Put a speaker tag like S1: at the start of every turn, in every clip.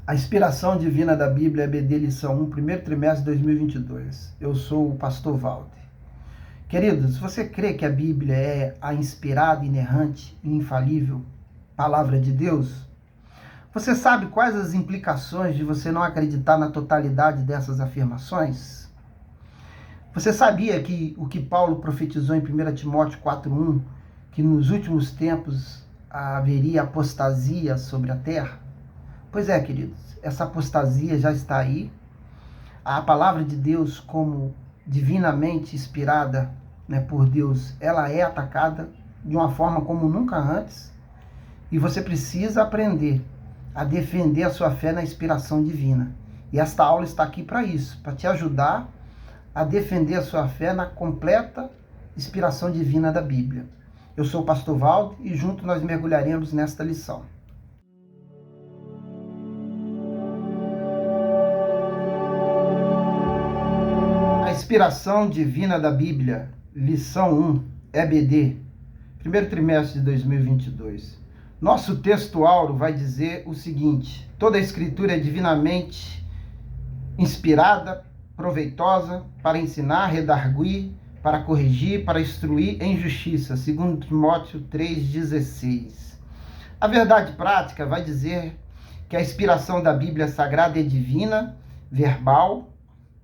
S1: A inspiração divina da Bíblia, EBD, lição 1, primeiro trimestre de 2022. Eu sou o pastor Valde. Queridos, você crê que a Bíblia é a inspirada, inerrante e infalível palavra de Deus? Você sabe quais as implicações de você não acreditar na totalidade dessas afirmações? Você sabia que o que Paulo profetizou em 1 Timóteo 4:1, que nos últimos tempos haveria apostasia sobre a terra? Pois é, queridos, essa apostasia já está aí. A palavra de Deus, como divinamente inspirada, por Deus, ela é atacada de uma forma como nunca antes. E você precisa aprender a defender a sua fé na inspiração divina. E esta aula está aqui para isso, para te ajudar a defender a sua fé na completa inspiração divina da Bíblia. Eu sou o pastor Valdo e junto nós mergulharemos nesta lição. Inspiração divina da Bíblia, lição 1, EBD, primeiro trimestre de 2022. Nosso texto áureo vai dizer o seguinte: toda a escritura é divinamente inspirada, proveitosa para ensinar, redarguir, para corrigir, para instruir em justiça, segundo Timóteo 3,16. A verdade prática vai dizer que a inspiração da Bíblia Sagrada é divina, verbal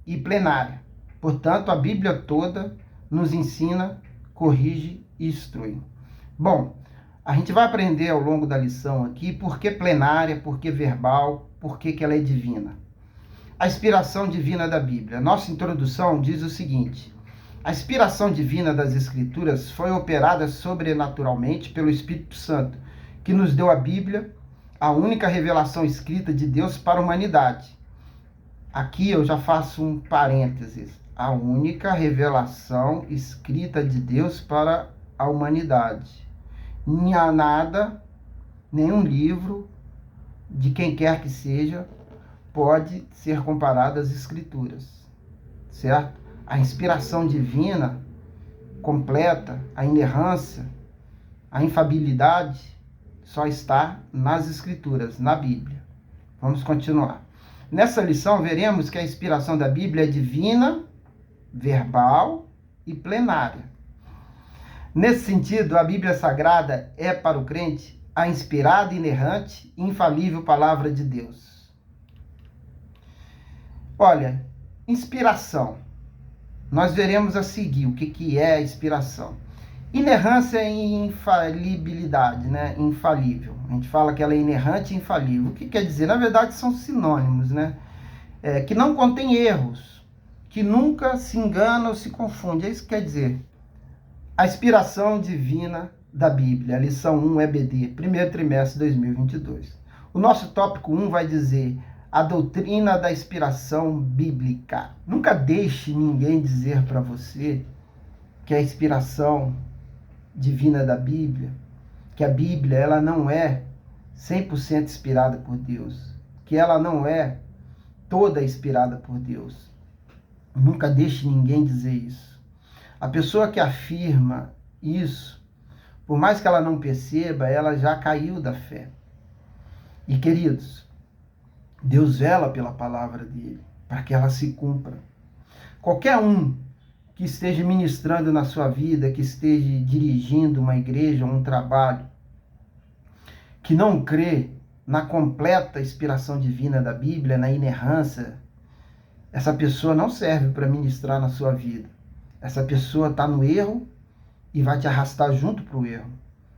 S1: e plenária. Portanto, a Bíblia toda nos ensina, corrige e instrui. Bom, a gente vai aprender ao longo da lição aqui por que plenária, por que verbal, por que ela é divina. A inspiração divina da Bíblia. Nossa introdução diz o seguinte: a inspiração divina das Escrituras foi operada sobrenaturalmente pelo Espírito Santo, que nos deu a Bíblia, a única revelação escrita de Deus para a humanidade. Aqui eu já faço um parênteses. A única revelação escrita de Deus para a humanidade. Não há nada, nenhum livro, de quem quer que seja, pode ser comparado às Escrituras, certo? A inspiração divina completa, a inerrância, a infabilidade, só está nas Escrituras, na Bíblia. Vamos continuar. Nessa lição, veremos que a inspiração da Bíblia é divina, verbal e plenária. Nesse sentido, a Bíblia Sagrada é para o crente a inspirada, inerrante e infalível palavra de Deus. Olha, inspiração. Nós veremos a seguir o que é a inspiração. Inerrância e infalibilidade, infalível. A gente fala que ela é inerrante e infalível. O que quer dizer? Na verdade, são sinônimos, que não contém erros, que nunca se engana ou se confunde. É isso que quer dizer. A inspiração divina da Bíblia, lição 1, EBD, primeiro trimestre de 2022. O nosso tópico 1 vai dizer a doutrina da inspiração bíblica. Nunca deixe ninguém dizer para você que a inspiração divina da Bíblia, que a Bíblia ela não é 100% inspirada por Deus, que ela não é toda inspirada por Deus. Nunca deixe ninguém dizer isso. A pessoa que afirma isso, por mais que ela não perceba, ela já caiu da fé. E, queridos, Deus vela pela palavra dele, para que ela se cumpra. Qualquer um que esteja ministrando na sua vida, que esteja dirigindo uma igreja, um trabalho, que não crê na completa inspiração divina da Bíblia, na inerrância, essa pessoa não serve para ministrar na sua vida. Essa pessoa está no erro e vai te arrastar junto para o erro.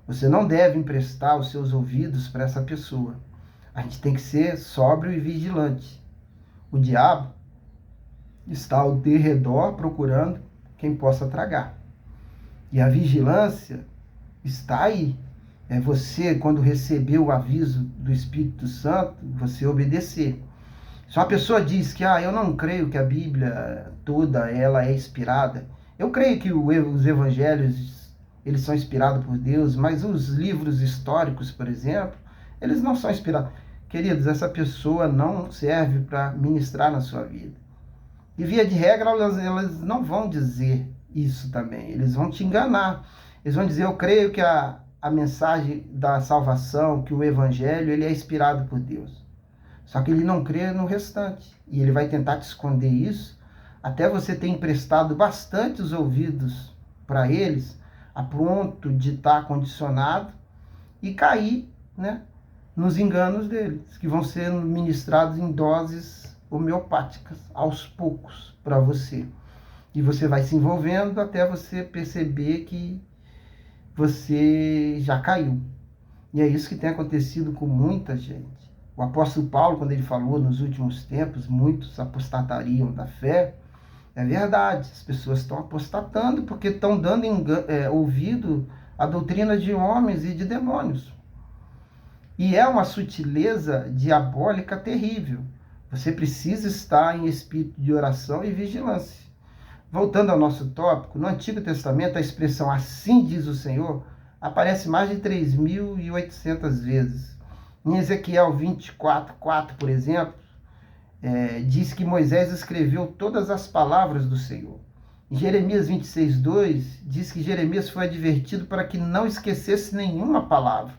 S1: Você não deve emprestar os seus ouvidos para essa pessoa. A gente tem que ser sóbrio e vigilante. O diabo está ao derredor procurando quem possa tragar. E a vigilância está aí. É você, quando receber o aviso do Espírito Santo, você obedecer. Se uma pessoa diz que eu não creio que a Bíblia toda ela é inspirada, eu creio que os evangelhos eles são inspirados por Deus, mas os livros históricos, por exemplo, eles não são inspirados. Queridos, essa pessoa não serve para ministrar na sua vida. E via de regra, elas não vão dizer isso também. Eles vão te enganar. Eles vão dizer, eu creio que a mensagem da salvação, que o evangelho, ele é inspirado por Deus. Só que ele não crê no restante. E ele vai tentar te esconder isso até você ter emprestado bastante os ouvidos para eles, a ponto de estar condicionado e cair, né, nos enganos deles, que vão ser ministrados em doses homeopáticas, aos poucos, para você. E você vai se envolvendo até você perceber que você já caiu. E é isso que tem acontecido com muita gente. O apóstolo Paulo, quando ele falou nos últimos tempos, muitos apostatariam da fé, é verdade, as pessoas estão apostatando porque estão dando ouvido à doutrina de homens e de demônios. E é uma sutileza diabólica terrível. Você precisa estar em espírito de oração e vigilância. Voltando ao nosso tópico, no Antigo Testamento a expressão "assim diz o Senhor" aparece mais de 3.800 vezes. Em Ezequiel 24:4, por exemplo, diz que Moisés escreveu todas as palavras do Senhor. Em Jeremias 26:2, diz que Jeremias foi advertido para que não esquecesse nenhuma palavra.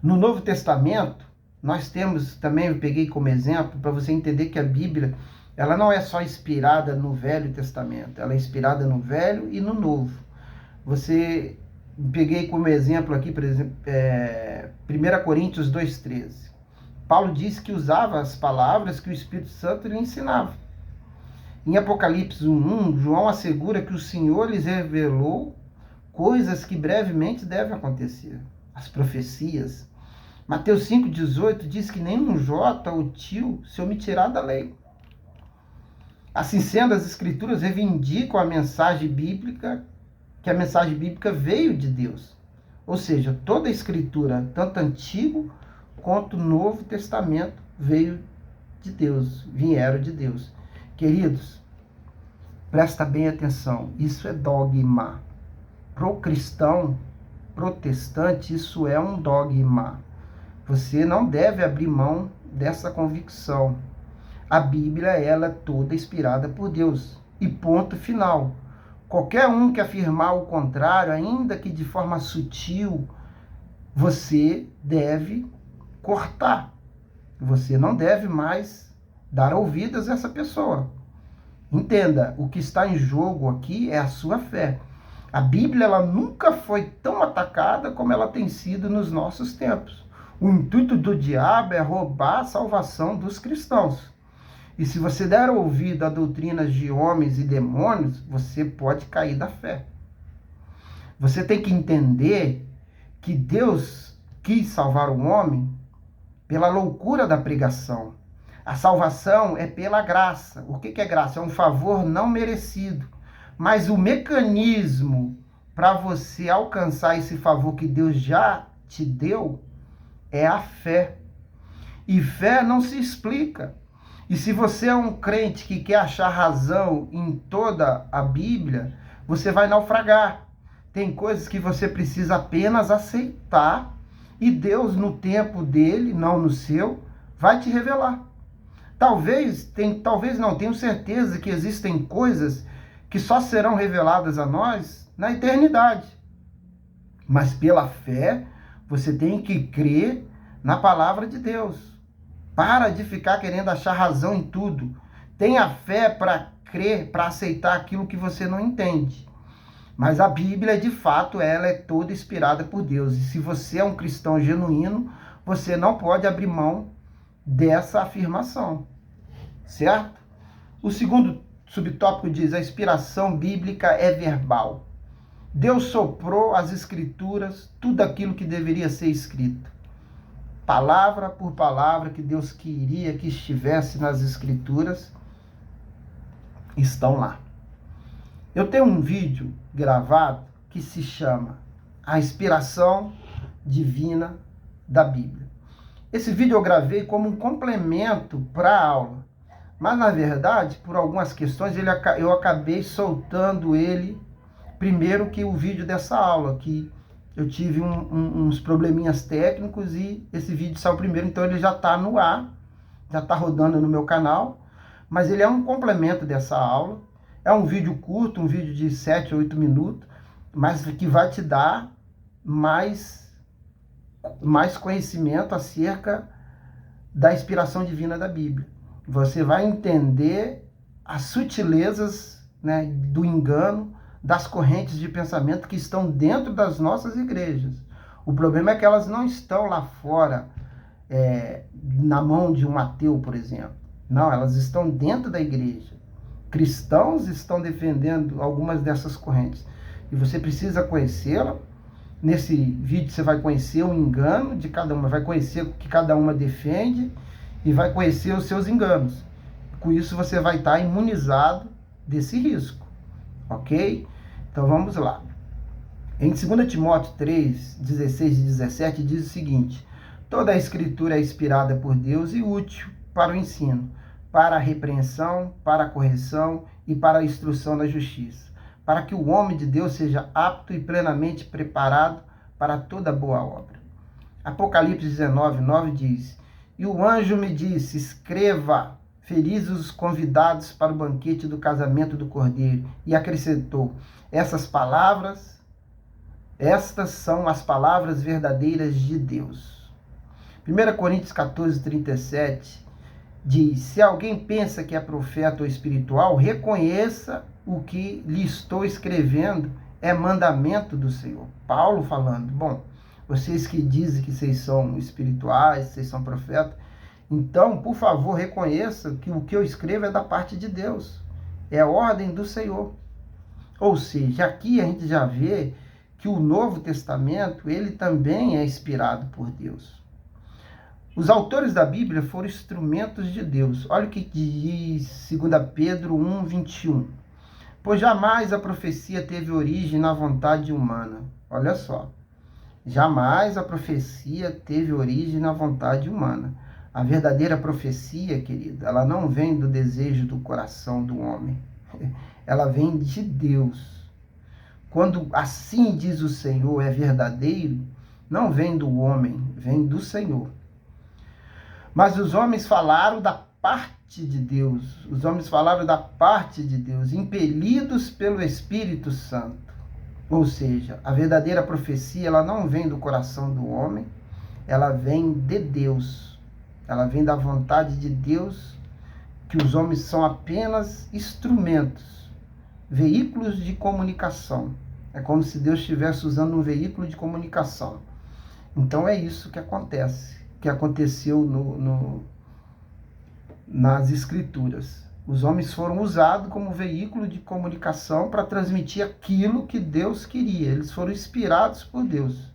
S1: No Novo Testamento, nós temos, também eu peguei como exemplo, para você entender que a Bíblia, ela não é só inspirada no Velho Testamento, ela é inspirada no Velho e no Novo. Você, peguei como exemplo aqui, por exemplo, 1 Coríntios 2:13. Paulo disse que usava as palavras que o Espírito Santo lhe ensinava. Em Apocalipse 1:1, João assegura que o Senhor lhes revelou coisas que brevemente devem acontecer, as profecias. Mateus 5:18 diz que nenhum jota ou tio se omitirá da lei. Assim sendo, as Escrituras reivindicam a mensagem bíblica, que a mensagem bíblica veio de Deus. Ou seja, toda a Escritura, tanto Antigo quanto Novo Testamento, veio de Deus, vieram de Deus. Queridos, presta bem atenção, isso é dogma. Para o cristão protestante, isso é um dogma. Você não deve abrir mão dessa convicção. A Bíblia, ela é toda inspirada por Deus. E ponto final. Qualquer um que afirmar o contrário, ainda que de forma sutil, você deve cortar. Você não deve mais dar ouvidos a essa pessoa. Entenda, o que está em jogo aqui é a sua fé. A Bíblia, ela nunca foi tão atacada como ela tem sido nos nossos tempos. O intuito do diabo é roubar a salvação dos cristãos. E se você der ouvido a doutrinas de homens e demônios, você pode cair da fé. Você tem que entender que Deus quis salvar o homem pela loucura da pregação. A salvação é pela graça. O que é graça? É um favor não merecido. Mas o mecanismo para você alcançar esse favor que Deus já te deu é a fé. E fé não se explica. E se você é um crente que quer achar razão em toda a Bíblia, você vai naufragar. Tem coisas que você precisa apenas aceitar e Deus, no tempo dele, não no seu, vai te revelar. Talvez não, tenho certeza que existem coisas que só serão reveladas a nós na eternidade. Mas pela fé, você tem que crer na palavra de Deus. Para de ficar querendo achar razão em tudo. Tenha fé para crer, para aceitar aquilo que você não entende. Mas a Bíblia, de fato, ela é toda inspirada por Deus. E se você é um cristão genuíno, você não pode abrir mão dessa afirmação. Certo? O segundo subtópico diz: a inspiração bíblica é verbal. Deus soprou as Escrituras, tudo aquilo que deveria ser escrito. Palavra por palavra que Deus queria que estivesse nas Escrituras, estão lá. Eu tenho um vídeo gravado que se chama A Inspiração Divina da Bíblia. Esse vídeo eu gravei como um complemento para a aula, mas na verdade, por algumas questões, eu acabei soltando ele primeiro que o vídeo dessa aula, que eu tive uns probleminhas técnicos e esse vídeo saiu primeiro, então ele já está no ar, já está rodando no meu canal, mas ele é um complemento dessa aula. É um vídeo curto, um vídeo de 7 a 8 minutos, mas que vai te dar mais conhecimento acerca da inspiração divina da Bíblia. Você vai entender as sutilezas, né, do engano, das correntes de pensamento que estão dentro das nossas igrejas. O problema é que elas não estão lá fora, na mão de um ateu, por exemplo. Não, elas estão dentro da igreja. Cristãos estão defendendo algumas dessas correntes. E você precisa conhecê-la. Nesse vídeo você vai conhecer o engano de cada uma, vai conhecer o que cada uma defende e vai conhecer os seus enganos. Com isso você vai estar imunizado desse risco, ok? Então vamos lá. Em 2 Timóteo 3, 16 e 17 diz o seguinte: toda a escritura é inspirada por Deus e útil para o ensino, para a repreensão, para a correção e para a instrução na justiça, para que o homem de Deus seja apto e plenamente preparado para toda boa obra. Apocalipse 19, 9 diz: e o anjo me disse, escreva, felizes os convidados para o banquete do casamento do Cordeiro. E acrescentou, estas são as palavras verdadeiras de Deus. 1 Coríntios 14, 37 diz, se alguém pensa que é profeta ou espiritual, reconheça o que lhe estou escrevendo, é mandamento do Senhor. Paulo falando, bom, vocês que dizem que vocês são espirituais, vocês são profetas, então, por favor, reconheça que o que eu escrevo é da parte de Deus. É a ordem do Senhor. Ou seja, aqui a gente já vê que o Novo Testamento, ele também é inspirado por Deus. Os autores da Bíblia foram instrumentos de Deus. Olha o que diz 2 Pedro 1, 21. Pois jamais a profecia teve origem na vontade humana. Olha só. Jamais a profecia teve origem na vontade humana. A verdadeira profecia, querida, ela não vem do desejo do coração do homem. Ela vem de Deus. Quando assim diz o Senhor é verdadeiro, não vem do homem, vem do Senhor. Mas os homens falaram da parte de Deus. Os homens falaram da parte de Deus, impelidos pelo Espírito Santo. Ou seja, a verdadeira profecia, ela não vem do coração do homem, ela vem de Deus. Ela vem da vontade de Deus, que os homens são apenas instrumentos, veículos de comunicação. É como se Deus estivesse usando um veículo de comunicação. Então é isso que acontece, que aconteceu nas Escrituras. Os homens foram usados como veículo de comunicação para transmitir aquilo que Deus queria. Eles foram inspirados por Deus.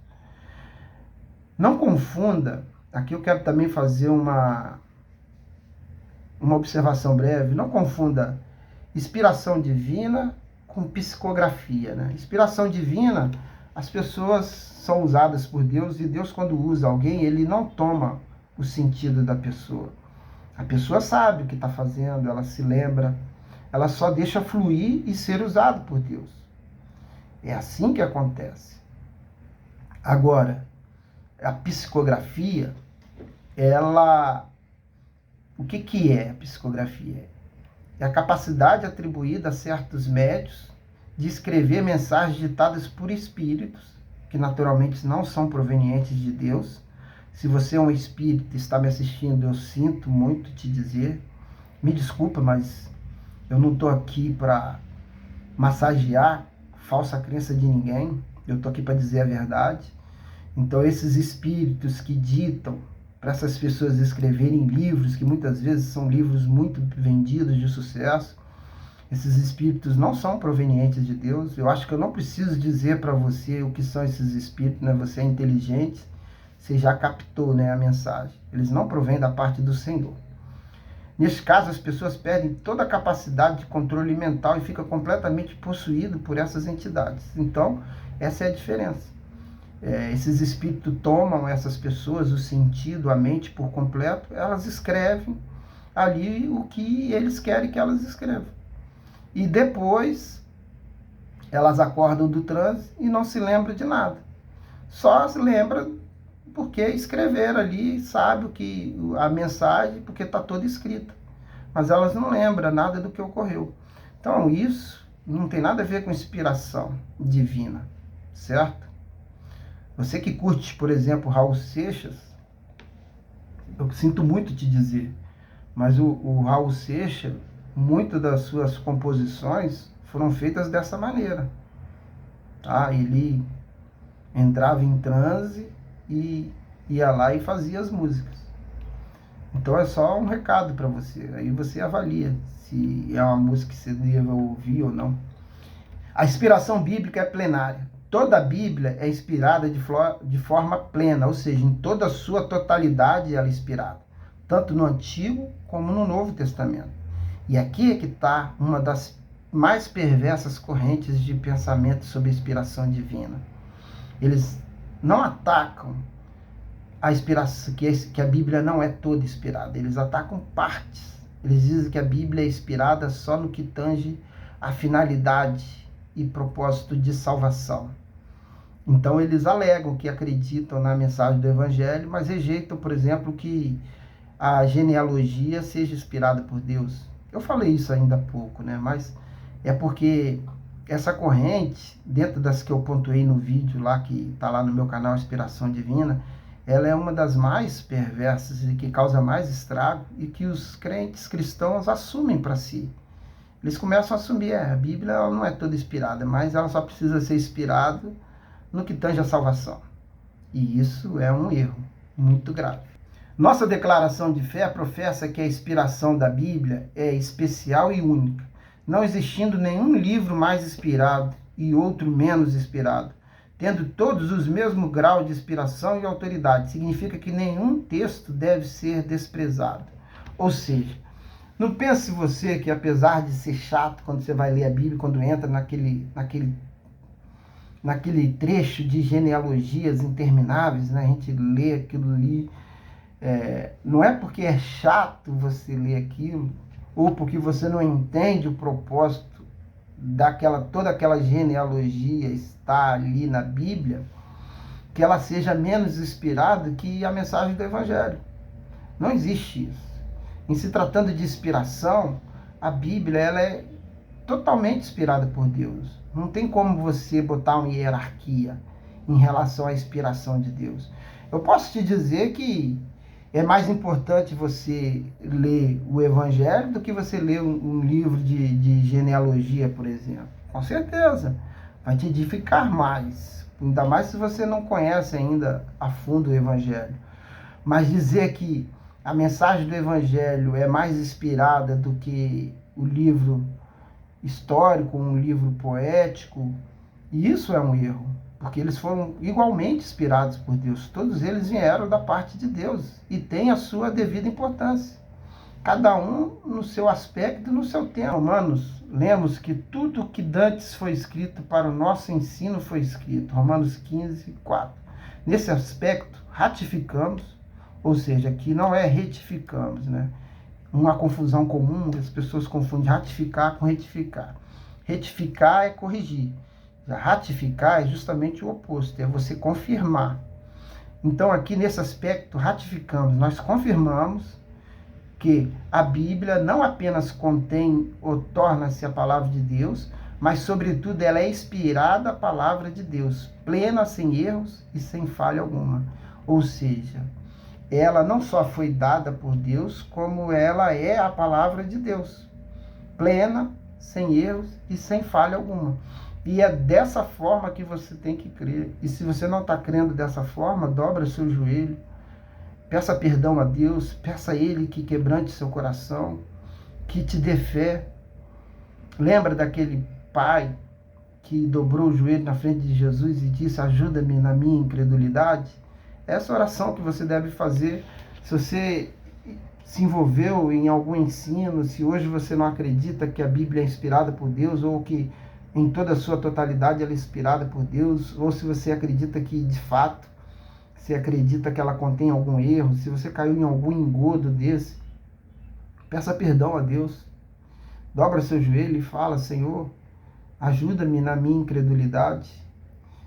S1: Não confunda, aqui eu quero também fazer uma observação breve, não confunda inspiração divina com psicografia, né? Inspiração divina, as pessoas são usadas por Deus e Deus, quando usa alguém, ele não toma o sentido da pessoa. A pessoa sabe o que está fazendo, ela se lembra, ela só deixa fluir e ser usado por Deus. É assim que acontece. Agora, a psicografia, o que é a psicografia? É a capacidade atribuída a certos médios de escrever mensagens ditadas por espíritos, que naturalmente não são provenientes de Deus. Se você é um espírito e está me assistindo, eu sinto muito te dizer, me desculpa, mas eu não estou aqui para massagear falsa crença de ninguém, eu estou aqui para dizer a verdade. Então esses espíritos que ditam para essas pessoas escreverem livros, que muitas vezes são livros muito vendidos de sucesso, esses espíritos não são provenientes de Deus. Eu acho que eu não preciso dizer para você o que são esses espíritos, né? Você é inteligente, você já captou, né, a mensagem. Eles não provêm da parte do Senhor. Nesse caso, as pessoas perdem toda a capacidade de controle mental e ficam completamente possuídas por essas entidades. Então, essa é a diferença. Esses espíritos tomam essas pessoas, o sentido, a mente por completo, elas escrevem ali o que eles querem que elas escrevam. E depois, elas acordam do transe e não se lembram de nada. Só se lembra porque escreveram ali, sabe o que a mensagem, porque está toda escrita. Mas elas não lembram nada do que ocorreu. Então, isso não tem nada a ver com inspiração divina, certo? Você que curte, por exemplo, Raul Seixas, Eu sinto muito te dizer, mas o Raul Seixas, muitas das suas composições foram feitas dessa maneira. Tá? Ele entrava em transe e ia lá e fazia as músicas. Então é só um recado para você. Aí você avalia se é uma música que você deve ouvir ou não. A inspiração bíblica é plenária. Toda a Bíblia é inspirada de forma plena, ou seja, em toda a sua totalidade ela é inspirada, tanto no Antigo como no Novo Testamento. E aqui é que está uma das mais perversas correntes de pensamento sobre inspiração divina. Eles não atacam a inspiração, que a Bíblia não é toda inspirada. Eles atacam partes. Eles dizem que a Bíblia é inspirada só no que tange a finalidade e propósito de salvação. Então eles alegam que acreditam na mensagem do Evangelho, mas rejeitam, por exemplo, que a genealogia seja inspirada por Deus. Eu falei isso ainda há pouco, né? Mas é porque essa corrente, dentro das que eu pontuei no vídeo lá, que está lá no meu canal Inspiração Divina, ela é uma das mais perversas e que causa mais estrago e que os crentes cristãos assumem para si. Eles começam a assumir, a Bíblia ela não é toda inspirada, mas ela só precisa ser inspirada no que tange a salvação. E isso é um erro muito grave. Nossa declaração de fé professa que a inspiração da Bíblia é especial e única, não existindo nenhum livro mais inspirado e outro menos inspirado, tendo todos os mesmos graus de inspiração e autoridade. Significa que nenhum texto deve ser desprezado. Ou seja, não pense você que apesar de ser chato quando você vai ler a Bíblia, quando entra naquele trecho de genealogias intermináveis, né? A gente lê aquilo ali, não é porque é chato você ler aquilo, ou porque você não entende o propósito toda aquela genealogia está ali na Bíblia, que ela seja menos inspirada que a mensagem do Evangelho. Não existe isso. Em se tratando de inspiração, a Bíblia ela é totalmente inspirada por Deus. Não tem como você botar uma hierarquia em relação à inspiração de Deus. Eu posso te dizer que é mais importante você ler o Evangelho do que você ler um livro de genealogia, por exemplo. Com certeza. Vai te edificar mais. Ainda mais se você não conhece ainda a fundo o Evangelho. Mas dizer que a mensagem do Evangelho é mais inspirada do que o livro histórico, um livro poético, isso é um erro, porque eles foram igualmente inspirados por Deus. Todos eles vieram da parte de Deus e têm a sua devida importância. Cada um no seu aspecto e no seu tempo. Romanos, lemos que tudo que dantes foi escrito para o nosso ensino foi escrito. Romanos 15, 4. Nesse aspecto, ratificamos, ou seja, aqui não é retificamos, né? Uma confusão comum, as pessoas confundem ratificar com retificar. Retificar é corrigir. Já ratificar é justamente o oposto, é você confirmar. Então, aqui nesse aspecto, ratificamos, nós confirmamos que a Bíblia não apenas contém ou torna-se a palavra de Deus, mas, sobretudo, ela é inspirada a palavra de Deus, plena, sem erros e sem falha alguma. Ou seja, ela não só foi dada por Deus, como ela é a palavra de Deus, plena, sem erros e sem falha alguma. E é dessa forma que você tem que crer. E se você não está crendo dessa forma, dobra seu joelho, peça perdão a Deus, peça a Ele que quebrante seu coração, que te dê fé. Lembra daquele pai que dobrou o joelho na frente de Jesus e disse: ajuda-me na minha incredulidade? Essa oração que você deve fazer. Se você se envolveu em algum ensino, se hoje você não acredita que a Bíblia é inspirada por Deus, ou que em toda a sua totalidade ela é inspirada por Deus, ou se você acredita que de fato, se acredita que ela contém algum erro, se você caiu em algum engodo desse, peça perdão a Deus, dobra seu joelho e fala: Senhor, ajuda-me na minha incredulidade.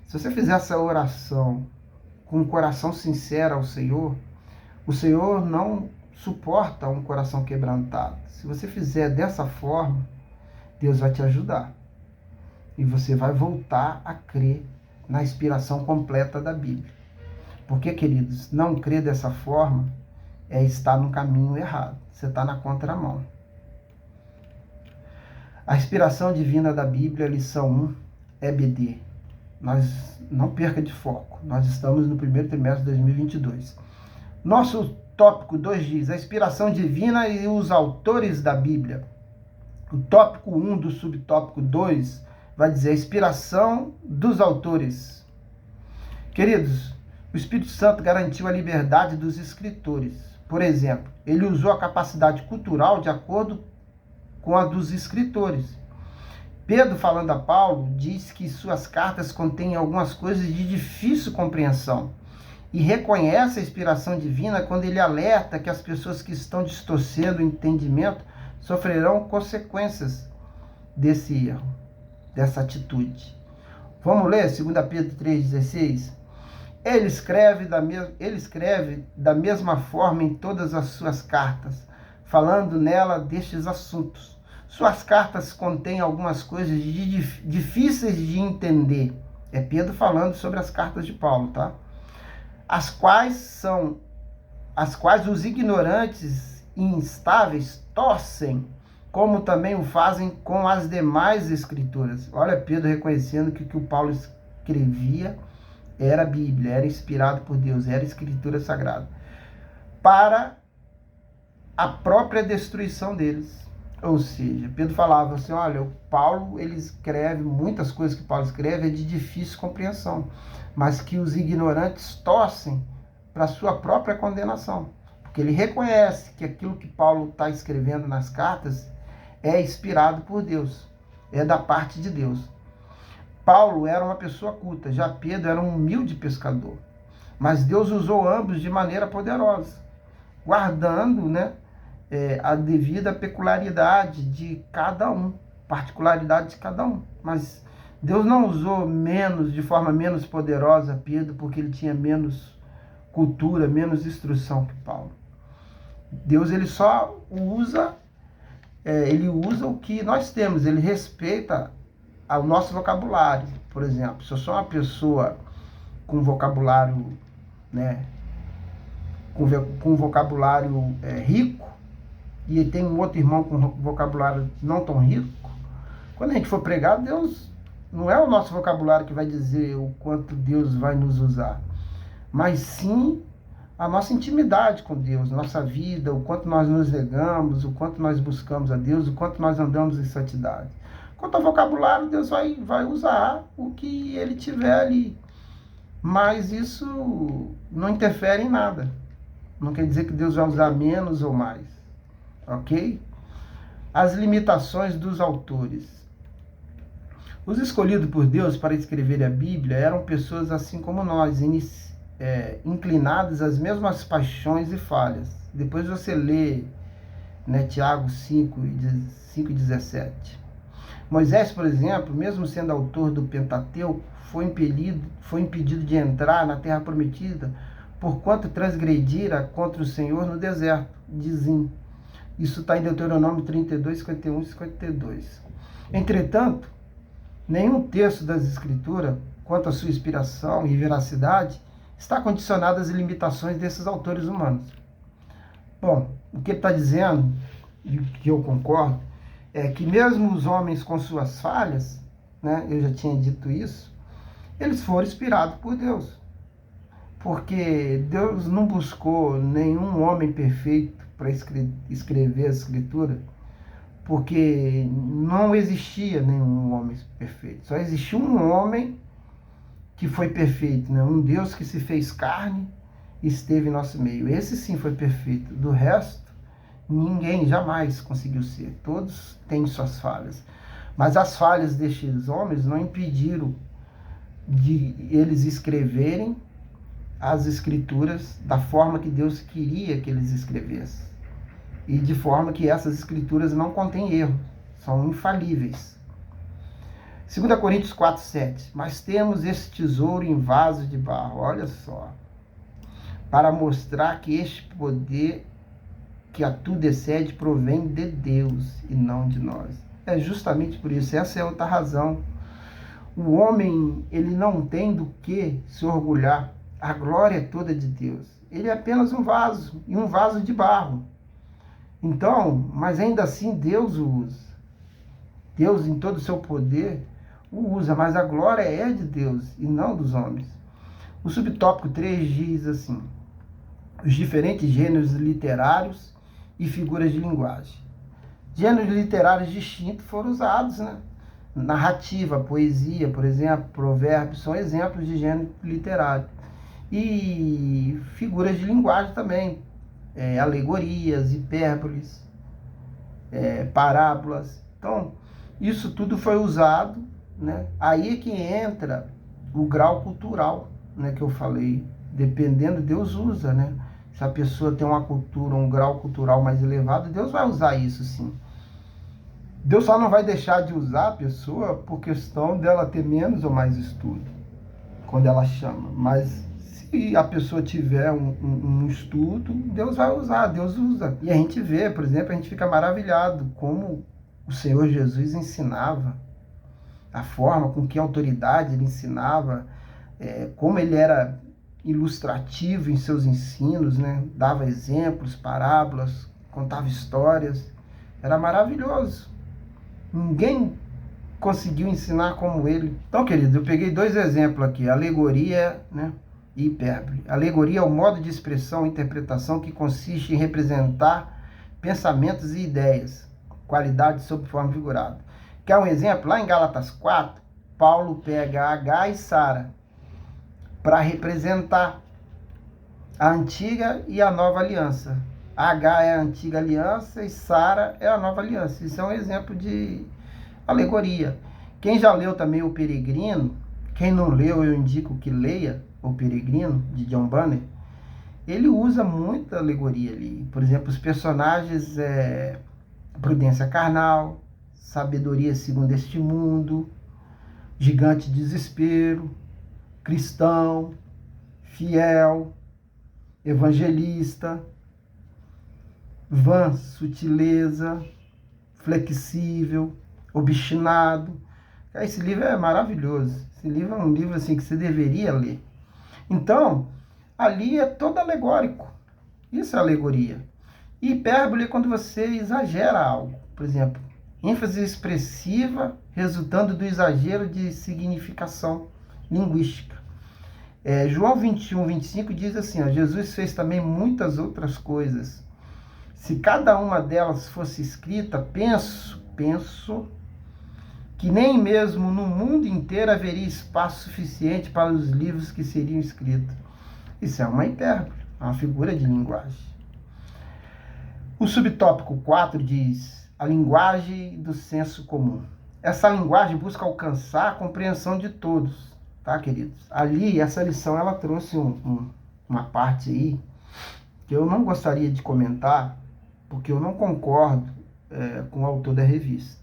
S1: Se você fizer essa oração com um coração sincero ao Senhor, o Senhor não suporta um coração quebrantado. Se você fizer dessa forma, Deus vai te ajudar. E você vai voltar a crer na inspiração completa da Bíblia. Porque, queridos, não crer dessa forma é estar no caminho errado. Você está na contramão. A inspiração divina da Bíblia, lição 1, EBD. Não perca de foco. Nós estamos no primeiro trimestre de 2022. Nosso tópico 2 diz: a inspiração divina e os autores da Bíblia. O tópico 1 do subtópico 2 vai dizer a inspiração dos autores. Queridos, o Espírito Santo garantiu a liberdade dos escritores. Por exemplo, ele usou a capacidade cultural de acordo com a dos escritores. Pedro, falando a Paulo, diz que suas cartas contêm algumas coisas de difícil compreensão e reconhece a inspiração divina quando ele alerta que as pessoas que estão distorcendo o entendimento sofrerão consequências desse erro, dessa atitude. Vamos ler 2 Pedro 3,16? Ele escreve da mesma forma em todas as suas cartas, falando nela destes assuntos. Suas cartas contêm algumas coisas difíceis de entender. É Pedro falando sobre as cartas de Paulo, tá? As quais os ignorantes e instáveis torcem, como também o fazem com as demais escrituras. Olha Pedro reconhecendo que o que o Paulo escrevia era a Bíblia, era inspirado por Deus, era a escritura sagrada, para a própria destruição deles. Ou seja, Pedro falava assim, olha, o Paulo, ele escreve, muitas coisas que Paulo escreve é de difícil compreensão, mas que os ignorantes torcem para a sua própria condenação, porque ele reconhece que aquilo que Paulo está escrevendo nas cartas é inspirado por Deus, é da parte de Deus. Paulo era uma pessoa culta, já Pedro era um humilde pescador, mas Deus usou ambos de maneira poderosa, guardando, a devida peculiaridade de cada um, particularidade de cada um. Mas Deus não usou de forma menos poderosa Pedro, porque ele tinha menos cultura, menos instrução que Paulo. Deus, ele só usa, ele usa o que nós temos, ele respeita o nosso vocabulário. Por exemplo, se eu sou uma pessoa com vocabulário, com vocabulário rico, e tem um outro irmão com vocabulário não tão rico, quando a gente for pregar, Deus, não é o nosso vocabulário que vai dizer o quanto Deus vai nos usar, mas sim a nossa intimidade com Deus, nossa vida, o quanto nós nos negamos, o quanto nós buscamos a Deus, o quanto nós andamos em santidade. Quanto ao vocabulário, Deus vai usar o que ele tiver ali, mas isso não interfere em nada. Não quer dizer que Deus vai usar menos ou mais. Ok? As limitações dos autores. Os escolhidos por Deus para escrever a Bíblia eram pessoas assim como nós, inclinadas às mesmas paixões e falhas. Depois você lê, Tiago 5:17. Moisés, por exemplo, mesmo sendo autor do Pentateuco, foi impedido de entrar na terra prometida porquanto transgredira contra o Senhor no deserto de Zim. Isso está em Deuteronômio 32, 51 e 52. Entretanto, nenhum texto das Escrituras, quanto à sua inspiração e veracidade, está condicionado às limitações desses autores humanos. Bom, o que ele está dizendo, e o que eu concordo, é que mesmo os homens com suas falhas, eu já tinha dito isso, eles foram inspirados por Deus. Porque Deus não buscou nenhum homem perfeito para escrever a Escritura, porque não existia nenhum homem perfeito. Só existiu um homem que foi perfeito, um Deus que se fez carne e esteve em nosso meio. Esse sim foi perfeito. Do resto, ninguém jamais conseguiu ser. Todos têm suas falhas. Mas as falhas destes homens não impediram de eles escreverem as Escrituras da forma que Deus queria que eles escrevessem. E de forma que essas Escrituras não contêm erro, são infalíveis. 2 Coríntios 4:7. Mas temos esse tesouro em vaso de barro, olha só, para mostrar que este poder que a tudo excede provém de Deus e não de nós. É justamente por isso, essa é outra razão. O homem, ele não tem do que se orgulhar. A glória é toda de Deus. ele é apenas um vaso, e um vaso de barro. Então, mas ainda assim Deus o usa. Deus, em todo o seu poder, o usa, mas a glória é de Deus e não dos homens. O subtópico 3 diz assim: os diferentes gêneros literários e figuras de linguagem. Gêneros literários distintos foram usados, né? Narrativa, poesia, por exemplo, provérbios, são exemplos de gênero literário. E figuras de linguagem também, alegorias, hipérboles, parábolas. Então, isso tudo foi usado, né? Aí é que entra o grau cultural, né, que eu falei. Dependendo, Deus usa, né? Se a pessoa tem uma cultura, um grau cultural mais elevado, Deus vai usar isso, sim. Deus só não vai deixar de usar a pessoa por questão dela ter menos ou mais estudo, quando ela chama. Mas se a pessoa tiver um estudo, Deus vai usar, Deus usa. E a gente vê, por exemplo, a gente fica maravilhado como o Senhor Jesus ensinava, a forma com que autoridade ele ensinava, como ele era ilustrativo em seus ensinos, né? Dava exemplos, parábolas, contava histórias. Era maravilhoso. Ninguém conseguiu ensinar como ele. Então, querido, eu peguei 2 exemplos aqui, alegoria, né, e hipérbole. Alegoria é o modo de expressão e interpretação que consiste em representar pensamentos e ideias, qualidades sob forma figurada. Quer um exemplo? Lá em Gálatas 4, Paulo pega H e Sara para representar a antiga e a nova aliança. H é a antiga aliança e Sara é a nova aliança. Isso é um exemplo de alegoria. Quem já leu também O Peregrino, quem não leu, eu indico que leia O Peregrino, de John Bunyan. Ele usa muita alegoria ali. Por exemplo, os personagens prudência carnal, sabedoria segundo este mundo, gigante desespero, cristão, fiel, evangelista, vã sutileza, flexível, obstinado. Esse livro é maravilhoso. Esse livro é um livro assim que você deveria ler. Então, ali é todo alegórico. Isso é alegoria. E hipérbole é quando você exagera algo. Por exemplo, ênfase expressiva resultando do exagero de significação linguística. João 21, 25 diz assim, ó, Jesus fez também muitas outras coisas. Se cada uma delas fosse escrita, penso que nem mesmo no mundo inteiro haveria espaço suficiente para os livros que seriam escritos. Isso é uma hipérbole, uma figura de linguagem. O subtópico 4 diz a linguagem do senso comum. Essa linguagem busca alcançar a compreensão de todos, tá, queridos? Ali, essa lição, ela trouxe uma parte aí que eu não gostaria de comentar, porque eu não concordo com o autor da revista.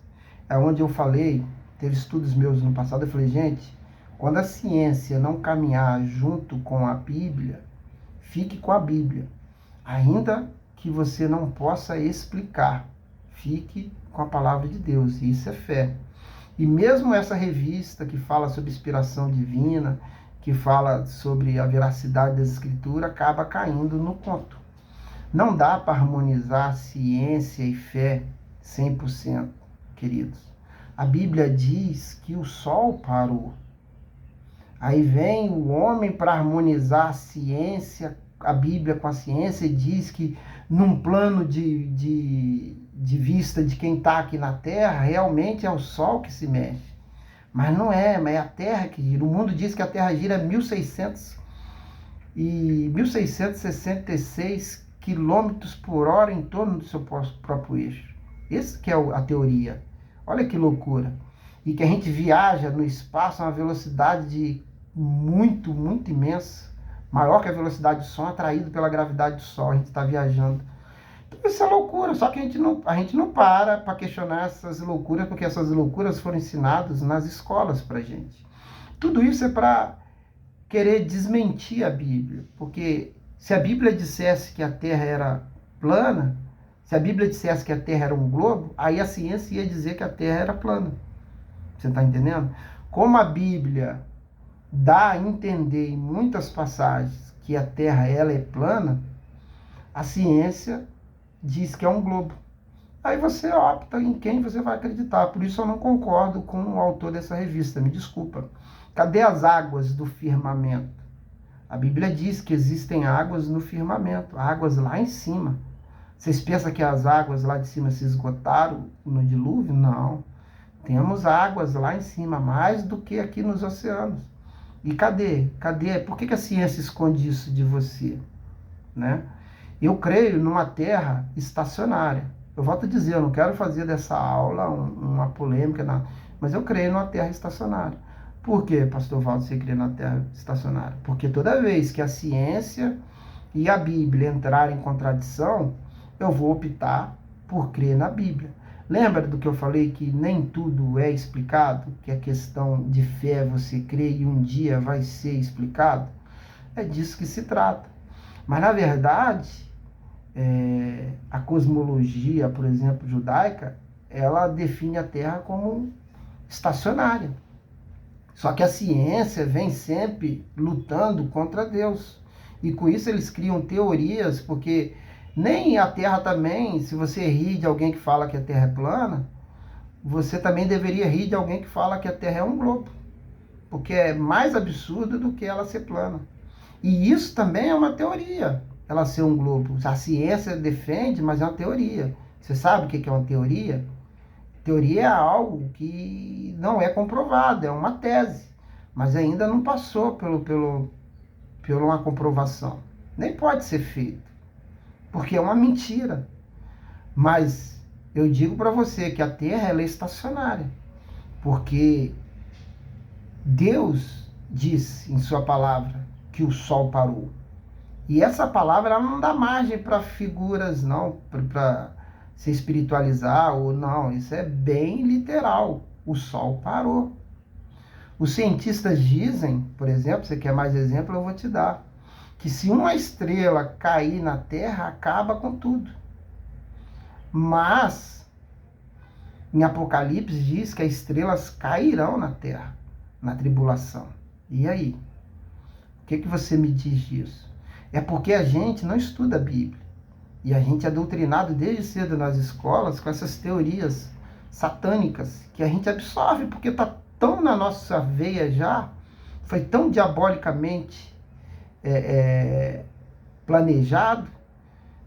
S1: É onde eu falei, teve estudos meus no passado, eu falei, gente, quando a ciência não caminhar junto com a Bíblia, fique com a Bíblia. Ainda que você não possa explicar, fique com a palavra de Deus, e isso é fé. E mesmo essa revista que fala sobre inspiração divina, que fala sobre a veracidade das escrituras, acaba caindo no conto. Não dá para harmonizar ciência e fé 100%, queridos. A Bíblia diz que o sol parou. Aí vem o homem para harmonizar a ciência, a Bíblia com a ciência, e diz que num plano de vista de quem está aqui na Terra, realmente é o sol que se mexe. Mas não é, mas é a Terra que gira. O mundo diz que a Terra gira 1666 quilômetros por hora em torno do seu próprio eixo. Essa que é a teoria. Olha que loucura. E que a gente viaja no espaço a uma velocidade muito, muito imensa. Maior que a velocidade do som, atraído pela gravidade do Sol. A gente está viajando. Então, isso é loucura. Só que a gente não para questionar essas loucuras, porque essas loucuras foram ensinadas nas escolas para a gente. Tudo isso é para querer desmentir a Bíblia. Porque se a Bíblia dissesse que a Terra era plana, se a Bíblia dissesse que a Terra era um globo, aí a ciência ia dizer que a Terra era plana. Você está entendendo? Como a Bíblia dá a entender em muitas passagens que a Terra ela é plana, a ciência diz que é um globo. Aí você opta em quem você vai acreditar. Por isso eu não concordo com o autor dessa revista, me desculpa. Cadê as águas do firmamento? A Bíblia diz que existem águas no firmamento, águas lá em cima. Vocês pensam que as águas lá de cima se esgotaram no dilúvio? Não. Temos águas lá em cima, mais do que aqui nos oceanos. E cadê? Cadê? Por que a ciência esconde isso de você? Né? Eu creio numa terra estacionária. Eu volto a dizer, eu não quero fazer dessa aula uma polêmica, não, mas eu creio numa terra estacionária. Por que, pastor Valdo, você crê na terra estacionária? Porque toda vez que a ciência e a Bíblia entrarem em contradição, eu vou optar por crer na Bíblia. Lembra do que eu falei que nem tudo é explicado? Que a questão de fé você crê e um dia vai ser explicado? É disso que se trata. Mas, na verdade, a cosmologia, por exemplo, judaica, ela define a Terra como estacionária. Só que a ciência vem sempre lutando contra Deus. E com isso eles criam teorias, porque nem a Terra também, se você ri de alguém que fala que a Terra é plana, você também deveria rir de alguém que fala que a Terra é um globo. Porque é mais absurdo do que ela ser plana. E isso também é uma teoria, ela ser um globo. A ciência defende, mas é uma teoria. Você sabe o que é uma teoria? Teoria é algo que não é comprovado, é uma tese, mas ainda não passou por uma comprovação. Nem pode ser feito, porque é uma mentira. Mas eu digo para você que a Terra ela é estacionária, porque Deus diz em sua palavra que o Sol parou. E essa palavra ela não dá margem para figuras, não, para se espiritualizar ou não. Isso é bem literal. O Sol parou. Os cientistas dizem, por exemplo, você quer mais exemplo, eu vou te dar, que se uma estrela cair na Terra, acaba com tudo. Mas, em Apocalipse diz que as estrelas cairão na Terra, na tribulação. E aí? O que você me diz disso? É porque a gente não estuda a Bíblia. E a gente é doutrinado desde cedo nas escolas com essas teorias satânicas que a gente absorve porque está tão na nossa veia já, foi tão diabolicamente planejado,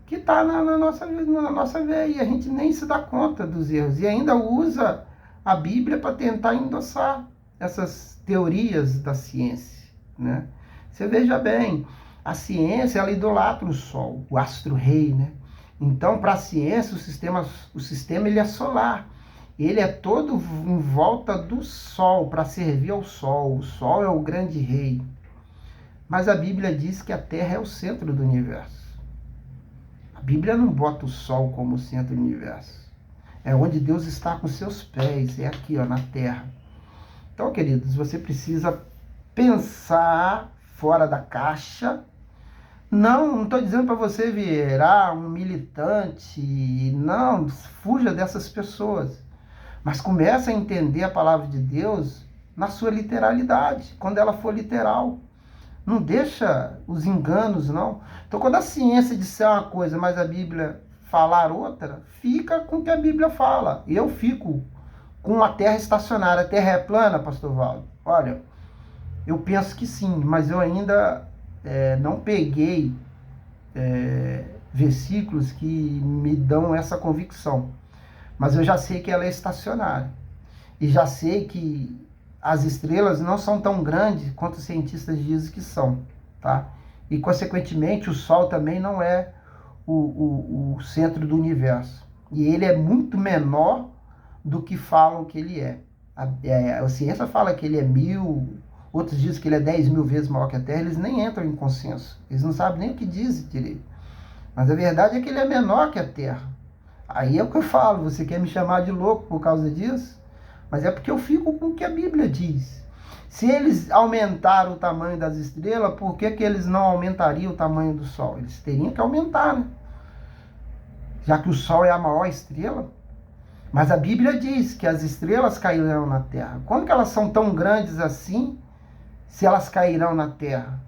S1: que está na nossa veia e a gente nem se dá conta dos erros. E ainda usa a Bíblia para tentar endossar essas teorias da ciência. Né? Você veja bem, a ciência ela idolatra o Sol, o astro-rei, né? Então, para a ciência, o sistema ele é solar. Ele é todo em volta do Sol, para servir ao Sol. O Sol é o grande rei. Mas a Bíblia diz que a Terra é o centro do universo. A Bíblia não bota o Sol como o centro do universo. É onde Deus está com seus pés, é aqui, ó, na Terra. Então, queridos, você precisa pensar fora da caixa. Não estou dizendo para você virar um militante. Não, fuja dessas pessoas. Mas comece a entender a palavra de Deus na sua literalidade, quando ela for literal. Não deixa os enganos, não. Então, quando a ciência disser uma coisa, mas a Bíblia falar outra, fica com o que a Bíblia fala. Eu fico com a Terra estacionária. A Terra é plana, pastor Valdo? Olha, eu penso que sim, mas eu ainda não peguei versículos que me dão essa convicção. Mas eu já sei que ela é estacionária. E já sei que as estrelas não são tão grandes quanto os cientistas dizem que são. Tá? E, consequentemente, o Sol também não é o centro do universo. E ele é muito menor do que falam que ele é. A ciência fala que ele é 1000, outros dizem que ele é 10.000 vezes maior que a Terra, eles nem entram em consenso. Eles não sabem nem o que dizem direito. Mas a verdade é que ele é menor que a Terra. Aí é o que eu falo, você quer me chamar de louco por causa disso? Mas é porque eu fico com o que a Bíblia diz. Se eles aumentaram o tamanho das estrelas, por que eles não aumentariam o tamanho do Sol? Eles teriam que aumentar, né? Já que o Sol é a maior estrela. Mas a Bíblia diz que as estrelas cairão na Terra. Como que elas são tão grandes assim, se elas cairão na Terra?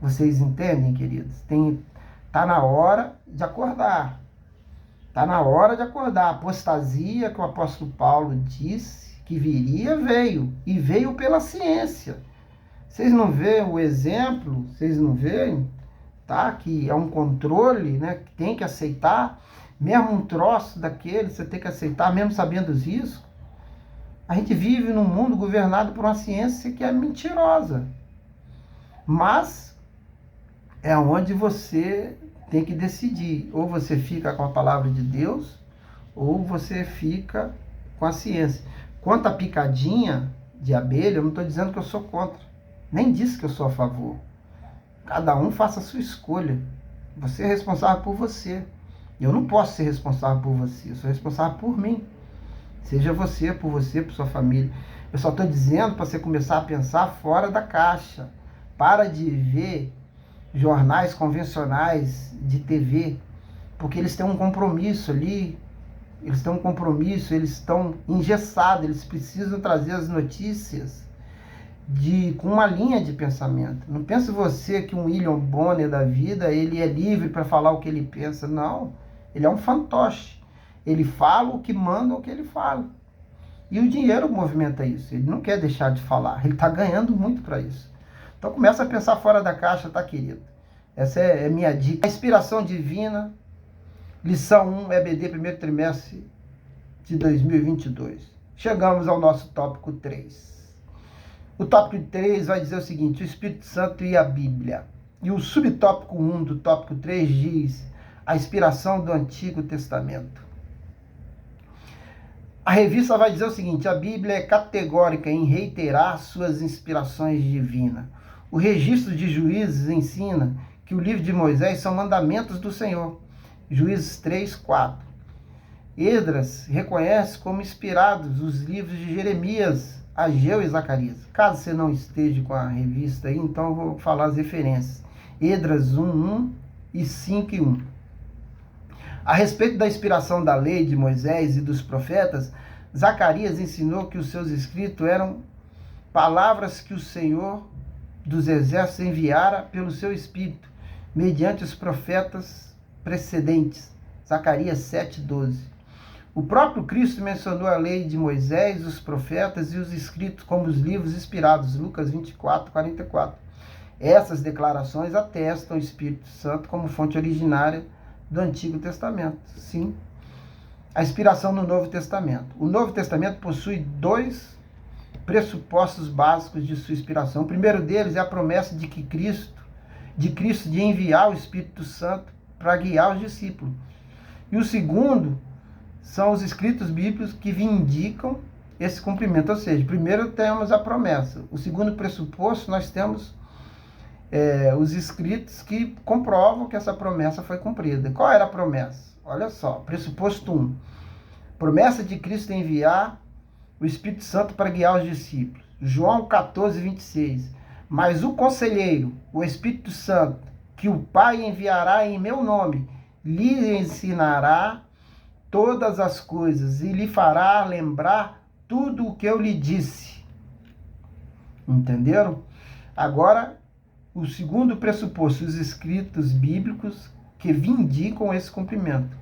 S1: Vocês entendem, queridos? Tá na hora de acordar. Está na hora de acordar. A apostasia que o apóstolo Paulo disse que viria, veio. E veio pela ciência. Vocês não veem o exemplo? Vocês não veem? Tá? Que é um controle, né? Que tem que aceitar. Mesmo um troço daquele, você tem que aceitar, mesmo sabendo os riscos. A gente vive num mundo governado por uma ciência que é mentirosa. Mas é onde você tem que decidir. Ou você fica com a palavra de Deus, ou você fica com a ciência. Quanto à picadinha de abelha, eu não estou dizendo que eu sou contra. Nem disse que eu sou a favor. Cada um faça a sua escolha. Você é responsável por você. Eu não posso ser responsável por você. Eu sou responsável por mim. Seja você, por sua família. Eu só estou dizendo para você começar a pensar fora da caixa. Para de ver jornais convencionais de TV, porque eles têm um compromisso ali, eles estão engessados, eles precisam trazer as notícias com uma linha de pensamento. Não pense você que um William Bonner da vida, ele é livre para falar o que ele pensa. Não, ele é um fantoche. Ele fala o que manda, o que ele fala. E o dinheiro movimenta isso. Ele não quer deixar de falar. Ele está ganhando muito para isso. Então começa a pensar fora da caixa, tá, querido? Essa é minha dica. A inspiração divina, lição 1, EBD, primeiro trimestre de 2022. Chegamos ao nosso tópico 3. O tópico 3 vai dizer o seguinte: o Espírito Santo e a Bíblia. E o subtópico 1 do tópico 3 diz a inspiração do Antigo Testamento. A revista vai dizer o seguinte: a Bíblia é categórica em reiterar suas inspirações divinas. O registro de Juízes ensina que o livro de Moisés são mandamentos do Senhor. Juízes 3, 4. Esdras reconhece como inspirados os livros de Jeremias, Ageu e Zacarias. Caso você não esteja com a revista aí, então eu vou falar as referências. Esdras 1, 1 e 5 e 1. A respeito da inspiração da lei de Moisés e dos profetas, Zacarias ensinou que os seus escritos eram palavras que o Senhor dos exércitos enviara pelo seu Espírito, mediante os profetas precedentes. Zacarias 7:12. O próprio Cristo mencionou a lei de Moisés, os profetas e os escritos como os livros inspirados. Lucas 24:44. Essas declarações atestam o Espírito Santo como fonte originária do Antigo Testamento. Sim. A inspiração no Novo Testamento. O Novo Testamento possui dois pressupostos básicos de sua inspiração. O primeiro deles é a promessa de Cristo de enviar o Espírito Santo para guiar os discípulos. E o segundo são os escritos bíblicos que vindicam esse cumprimento. Ou seja, primeiro temos a promessa. O segundo pressuposto, nós temos os escritos que comprovam que essa promessa foi cumprida. Qual era a promessa? Olha só, pressuposto 1. Promessa de Cristo enviar o Espírito Santo para guiar os discípulos. João 14:26. Mas o conselheiro, o Espírito Santo, que o Pai enviará em meu nome, lhe ensinará todas as coisas e lhe fará lembrar tudo o que eu lhe disse. Entenderam? Agora, o segundo pressuposto, os escritos bíblicos que vindicam esse cumprimento.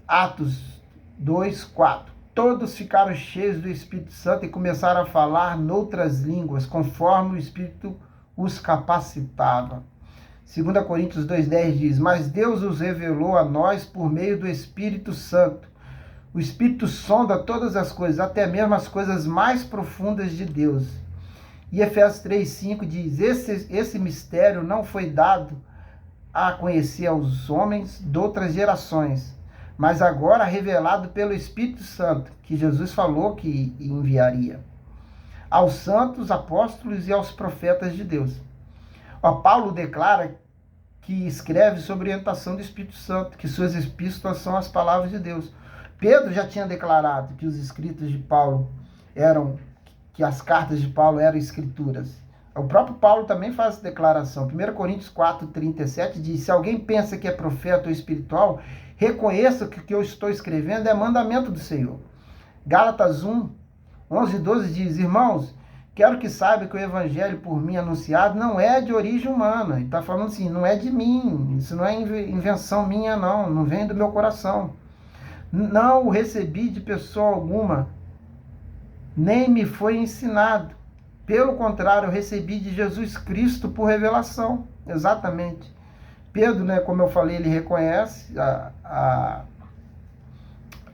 S1: Atos 2:4. Todos ficaram cheios do Espírito Santo e começaram a falar noutras línguas, conforme o Espírito os capacitava. 2 Coríntios 2:10 diz: mas Deus os revelou a nós por meio do Espírito Santo. O Espírito sonda todas as coisas, até mesmo as coisas mais profundas de Deus. E Efésios 3:5 diz: esse mistério não foi dado a conhecer aos homens de outras gerações, mas agora revelado pelo Espírito Santo, que Jesus falou que enviaria aos santos, apóstolos e aos profetas de Deus. Paulo declara que escreve sob orientação do Espírito Santo, que suas epístolas são as palavras de Deus. Pedro já tinha declarado que os escritos de Paulo que as cartas de Paulo eram escrituras. O próprio Paulo também faz essa declaração. 1 Coríntios 4:37 diz: se alguém pensa que é profeta ou espiritual, reconheça que o que eu estou escrevendo é mandamento do Senhor. Gálatas 1:11 e 12 diz: irmãos, Quero que saiba que o evangelho por mim anunciado não é de origem humana. Ele está falando assim, não é de mim, isso não é invenção minha, não vem do meu coração. Não o recebi de pessoa alguma, nem me foi ensinado. Pelo contrário, eu recebi de Jesus Cristo por revelação. Exatamente. Pedro, né, como eu falei, ele reconhece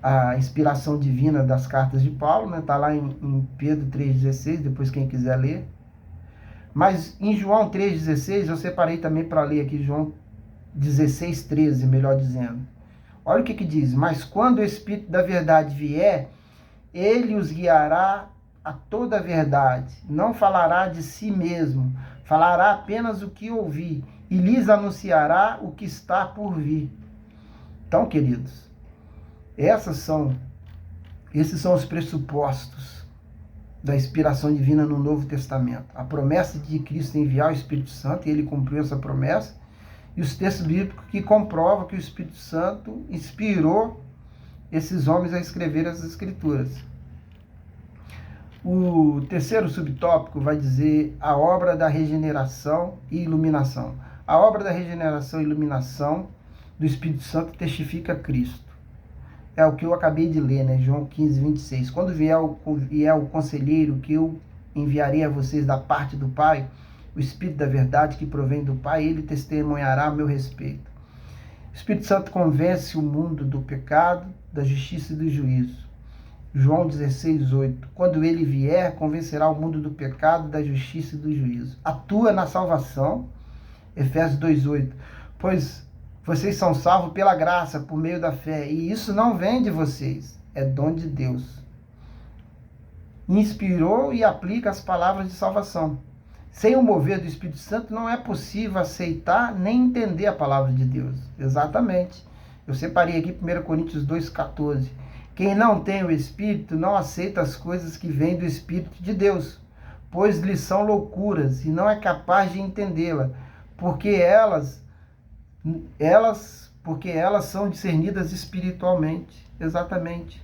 S1: a inspiração divina das cartas de Paulo, né? Está lá em Pedro 3,16, depois quem quiser ler. Mas em João 3,16, eu separei também para ler aqui João 16,13, melhor dizendo. Olha o que diz: mas quando o Espírito da verdade vier, ele os guiará a toda a verdade. Não falará de si mesmo, falará apenas o que ouvir e lhes anunciará o que está por vir. Então, queridos, esses são os pressupostos da inspiração divina no Novo Testamento. A promessa de Cristo enviar o Espírito Santo, e ele cumpriu essa promessa, e os textos bíblicos que comprovam que o Espírito Santo inspirou esses homens a escrever as Escrituras. O terceiro subtópico vai dizer a obra da regeneração e iluminação. A obra da regeneração e iluminação do Espírito Santo testifica Cristo. É o que eu acabei de ler, né? João 15:26. Quando vier o conselheiro que eu enviarei a vocês da parte do Pai, o Espírito da verdade que provém do Pai, ele testemunhará a meu respeito. O Espírito Santo convence o mundo do pecado, da justiça e do juízo. João 16:8. Quando ele vier, convencerá o mundo do pecado, da justiça e do juízo. Atua na salvação. Efésios 2:8. Pois vocês são salvos pela graça, por meio da fé. E isso não vem de vocês, é dom de Deus. Inspirou e aplica as palavras de salvação. Sem o mover do Espírito Santo, não é possível aceitar nem entender a palavra de Deus. Exatamente. Eu separei aqui 1 Coríntios 2,14. Quem não tem o Espírito não aceita as coisas que vêm do Espírito de Deus, pois lhes são loucuras e não é capaz de entendê-la, porque elas são discernidas espiritualmente. Exatamente.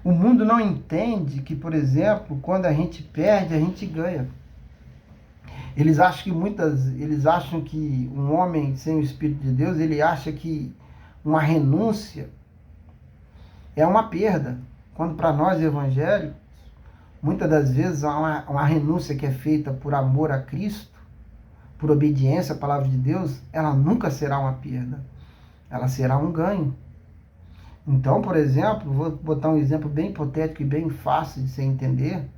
S1: O mundo não entende que, por exemplo, quando a gente perde, a gente ganha. Eles acham que um homem sem o Espírito de Deus, ele acha que uma renúncia é uma perda. Quando para nós evangélicos, muitas das vezes uma renúncia que é feita por amor a Cristo, por obediência à palavra de Deus, ela nunca será uma perda. Ela será um ganho. Então, por exemplo, vou botar um exemplo bem hipotético e bem fácil de se entender.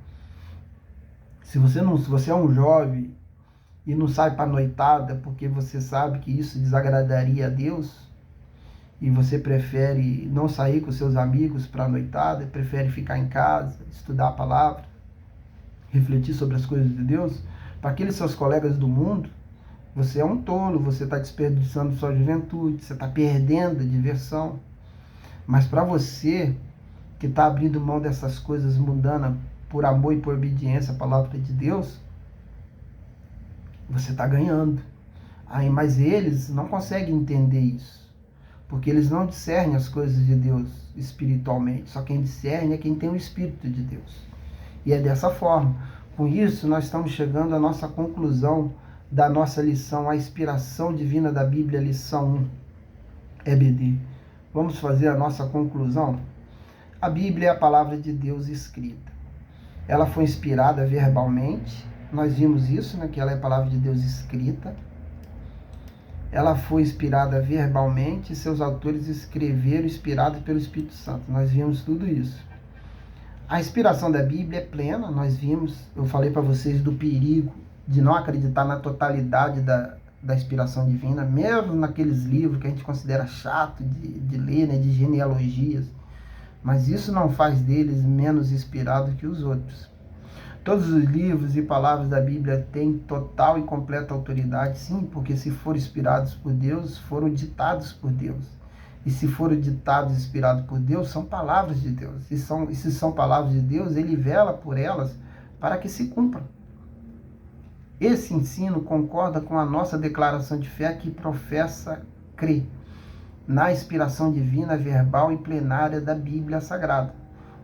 S1: Se você é um jovem e não sai para a noitada porque você sabe que isso desagradaria a Deus, e você prefere não sair com seus amigos para a noitada, prefere ficar em casa, estudar a palavra, refletir sobre as coisas de Deus, para aqueles seus colegas do mundo, você é um tolo, você está desperdiçando sua juventude, você está perdendo a diversão. Mas para você, que está abrindo mão dessas coisas mundanas por amor e por obediência à palavra de Deus, você está ganhando. Mas eles não conseguem entender isso, porque eles não discernem as coisas de Deus espiritualmente. Só quem discerne é quem tem o Espírito de Deus. E é dessa forma. Com isso, nós estamos chegando à nossa conclusão da nossa lição, a inspiração divina da Bíblia, lição 1, EBD. Vamos fazer a nossa conclusão? A Bíblia é a palavra de Deus escrita. Ela foi inspirada verbalmente. Nós vimos isso, né, que ela é a palavra de Deus escrita. Ela foi inspirada verbalmente, seus autores escreveram inspirados pelo Espírito Santo. Nós vimos tudo isso. A inspiração da Bíblia é plena, nós vimos, eu falei para vocês do perigo de não acreditar na totalidade da inspiração divina, mesmo naqueles livros que a gente considera chato de ler, né, de genealogias. Mas isso não faz deles menos inspirados que os outros. Todos os livros e palavras da Bíblia têm total e completa autoridade, sim, porque se foram inspirados por Deus, foram ditados por Deus. E se foram ditados e inspirados por Deus, são palavras de Deus. E se são palavras de Deus, Ele vela por elas para que se cumpram. Esse ensino concorda com a nossa declaração de fé que professa crer na inspiração divina verbal e plenária da Bíblia Sagrada.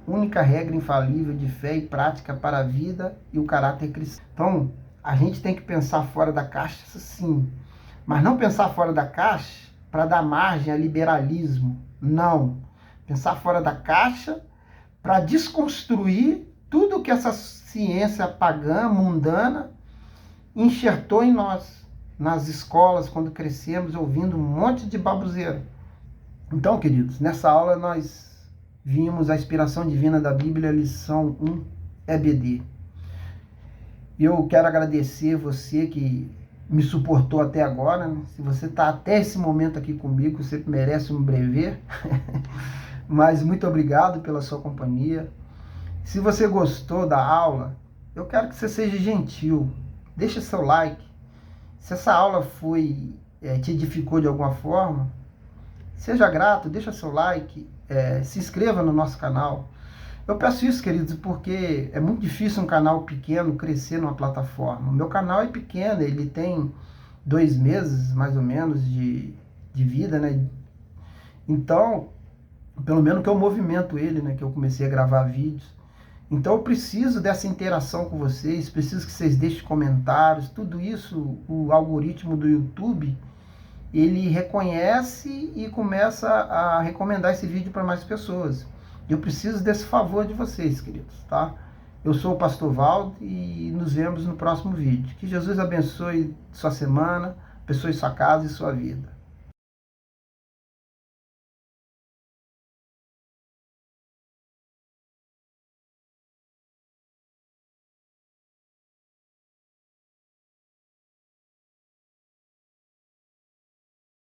S1: única regra infalível de fé e prática para a vida e o caráter cristão. Então, a gente tem que pensar fora da caixa, sim, mas não pensar fora da caixa para dar margem a liberalismo, não. Pensar fora da caixa para desconstruir tudo que essa ciência pagã, mundana, enxertou em nós, nas escolas, quando crescemos, ouvindo um monte de baboseira. Então, queridos, nessa aula nós vimos a inspiração divina da Bíblia, lição 1, EBD. Eu quero agradecer você que me suportou até agora, né? Se você está até esse momento aqui comigo, você merece um brevê. Mas muito obrigado pela sua companhia. Se você gostou da aula, eu quero que você seja gentil. Deixa seu like. Se essa aula te edificou de alguma forma, seja grato, deixa seu like, se inscreva no nosso canal. Eu peço isso, queridos, porque é muito difícil um canal pequeno crescer numa plataforma. O meu canal é pequeno, ele tem 2 meses, mais ou menos, de vida, né? Então, pelo menos que eu movimento ele, né? Que eu comecei a gravar vídeos. Então, eu preciso dessa interação com vocês, preciso que vocês deixem comentários, tudo isso, o algoritmo do YouTube, ele reconhece e começa a recomendar esse vídeo para mais pessoas. Eu preciso desse favor de vocês, queridos, tá? Eu sou o Pastor Valdo e nos vemos no próximo vídeo. Que Jesus abençoe sua semana, abençoe sua casa e sua vida.